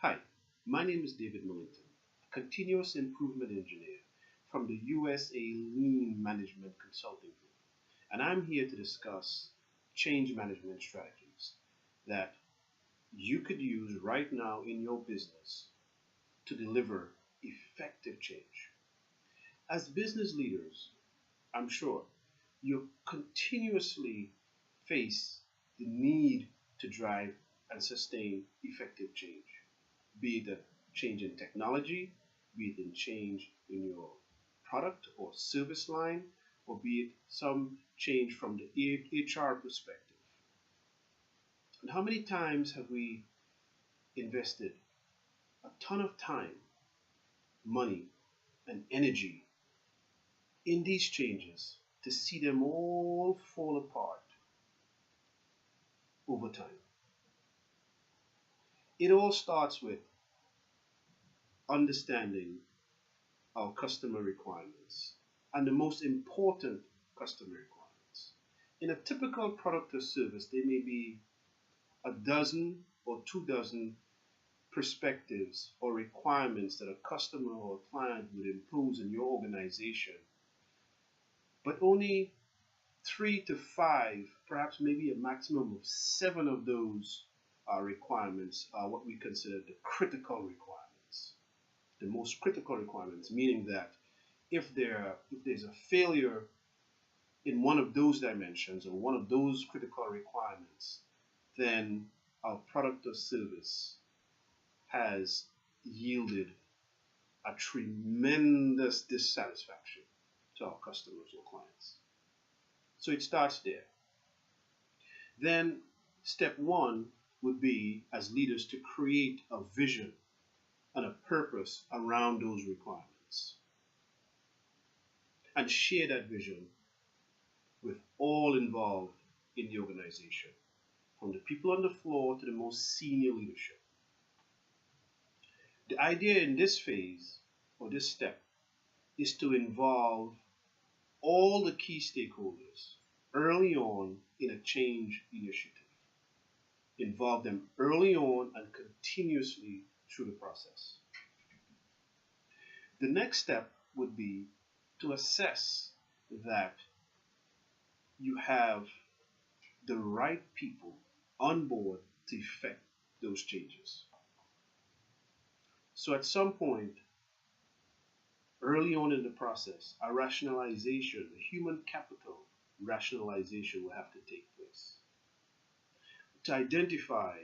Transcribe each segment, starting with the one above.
Hi, my name is David Millington, a continuous improvement engineer from the USA Lean Management Consulting Group, and I'm here to discuss change management strategies that you could use right now in your business to deliver effective change. As business leaders, I'm sure you continuously face the need to drive and sustain effective change, be it a change in technology, be it in change in your product or service line, or be it some change from the HR perspective. And how many times have we invested a ton of time, money, and energy in these changes to see them all fall apart over time? It all starts with understanding our customer requirements and the most important customer requirements. In a typical product or service, there may be a dozen or 2 dozen perspectives or requirements that a customer or a client would impose in your organization, but only 3 to 5, perhaps maybe a maximum of 7 of those requirements are what we consider the critical requirements. The most critical requirements, meaning that if there's a failure in one of those dimensions or one of those critical requirements, then our product or service has yielded a tremendous dissatisfaction to our customers or clients. So it starts there. Then step one would be, as leaders, to create a vision and a purpose around those requirements and share that vision with all involved in the organization, from the people on the floor to the most senior leadership. The idea in this phase or this step is to involve all the key stakeholders early on in a change initiative. Involve them early on and continuously through the process. The next step would be to assess that you have the right people on board to effect those changes. So at some point, early on in the process, a rationalization, a human capital rationalization will have to take place to identify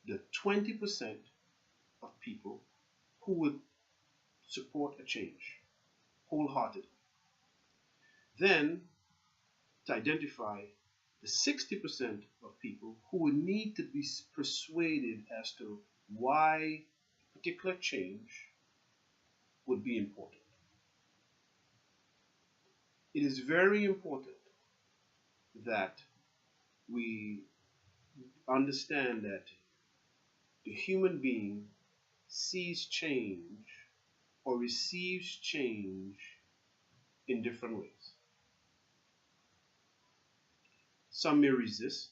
the 20% of people who would support a change wholeheartedly. Then to identify the 60% of people who would need to be persuaded as to why a particular change would be important. It is very important that we understand that the human being sees change or receives change in different ways. Some may resist,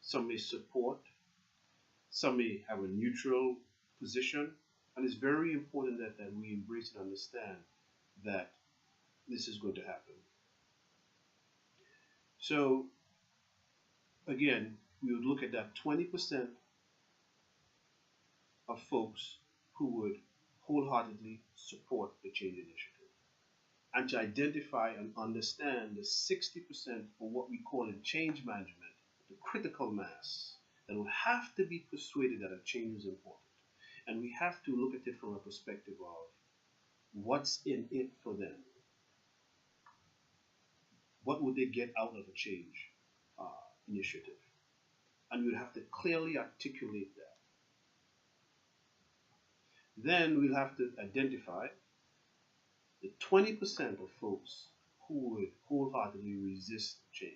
some may support, some may have a neutral position, and it's very important that we embrace and understand that this is going to happen. So again, we would look at that 20% of folks who would wholeheartedly support the change initiative, and to identify and understand the 60% for what we call in change management, the critical mass that will have to be persuaded that a change is important. And we have to look at it from a perspective of what's in it for them. What would they get out of a change initiative? And we would have to clearly articulate that. Then we'll have to identify the 20% of folks who would wholeheartedly resist change.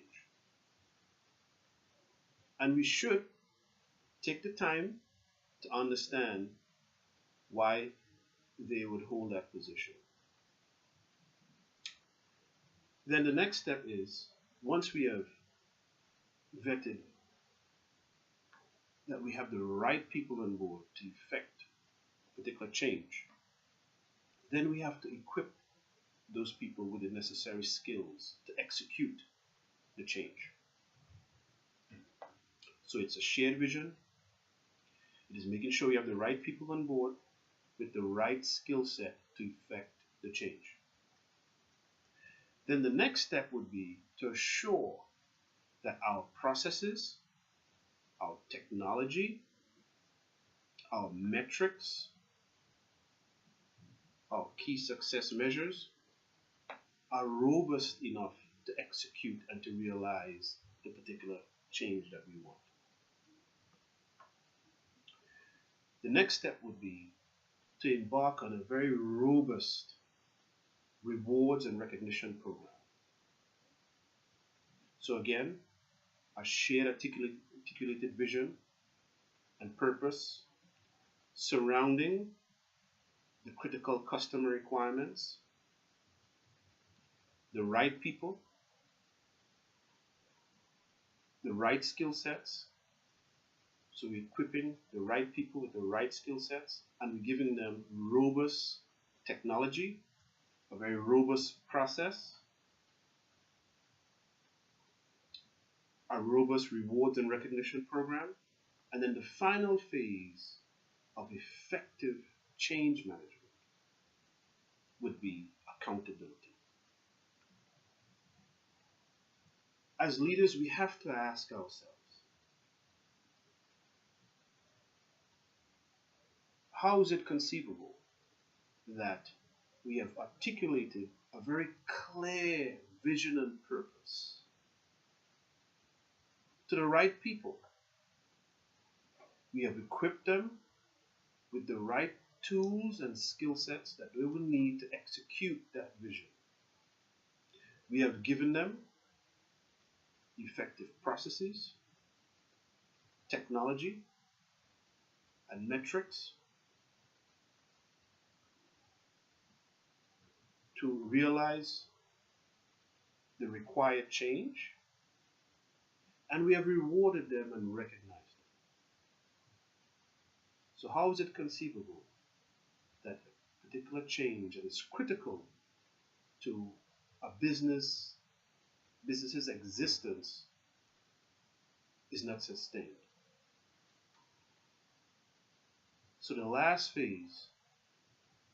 And we should take the time to understand why they would hold that position. Then the next step is, once we have vetted that we have the right people on board to effect a particular change, then we have to equip those people with the necessary skills to execute the change. So it's a shared vision. It is making sure we have the right people on board with the right skill set to effect the change. Then the next step would be to assure that our processes, our technology, our metrics, our key success measures are robust enough to execute and to realize the particular change that we want. The next step would be to embark on a very robust rewards and recognition program. So again, a shared articulated vision and purpose surrounding the critical customer requirements, the right people, the right skill sets. So we're equipping the right people with the right skill sets, and we're giving them robust technology, a very robust process, a robust rewards and recognition program, and then the final phase of effective change management would be accountability. As leaders, we have to ask ourselves, how is it conceivable that we have articulated a very clear vision and purpose to the right people? We have equipped them with the right tools and skill sets that they will need to execute that vision. We have given them effective processes, technology, and metrics to realize the required change, and we have rewarded them and recognized them. So how is it conceivable that a particular change that is critical to a business's existence is not sustained? So the last phase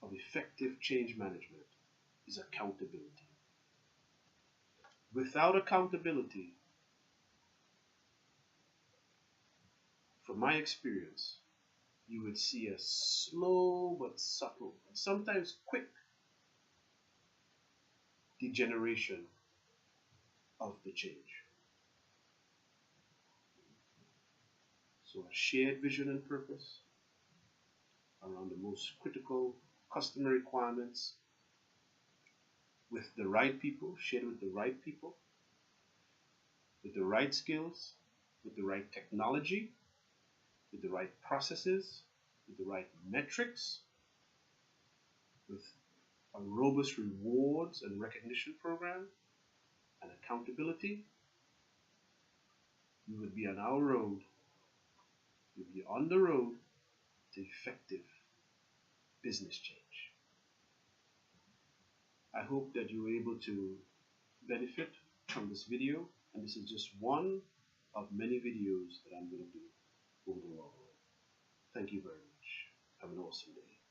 of effective change management is accountability. Without accountability, from my experience, you would see a slow but subtle, and sometimes quick degeneration of the change. So a shared vision and purpose around the most critical customer requirements with the right people, shared with the right people, with the right skills, with the right technology, with the right processes, with the right metrics, with a robust rewards and recognition program and accountability, we would be on our road, we would be on the road to effective business change. I hope that you were able to benefit from this video, and this is just one of many videos that I'm going to do over the long run. Thank you very much. Have an awesome day.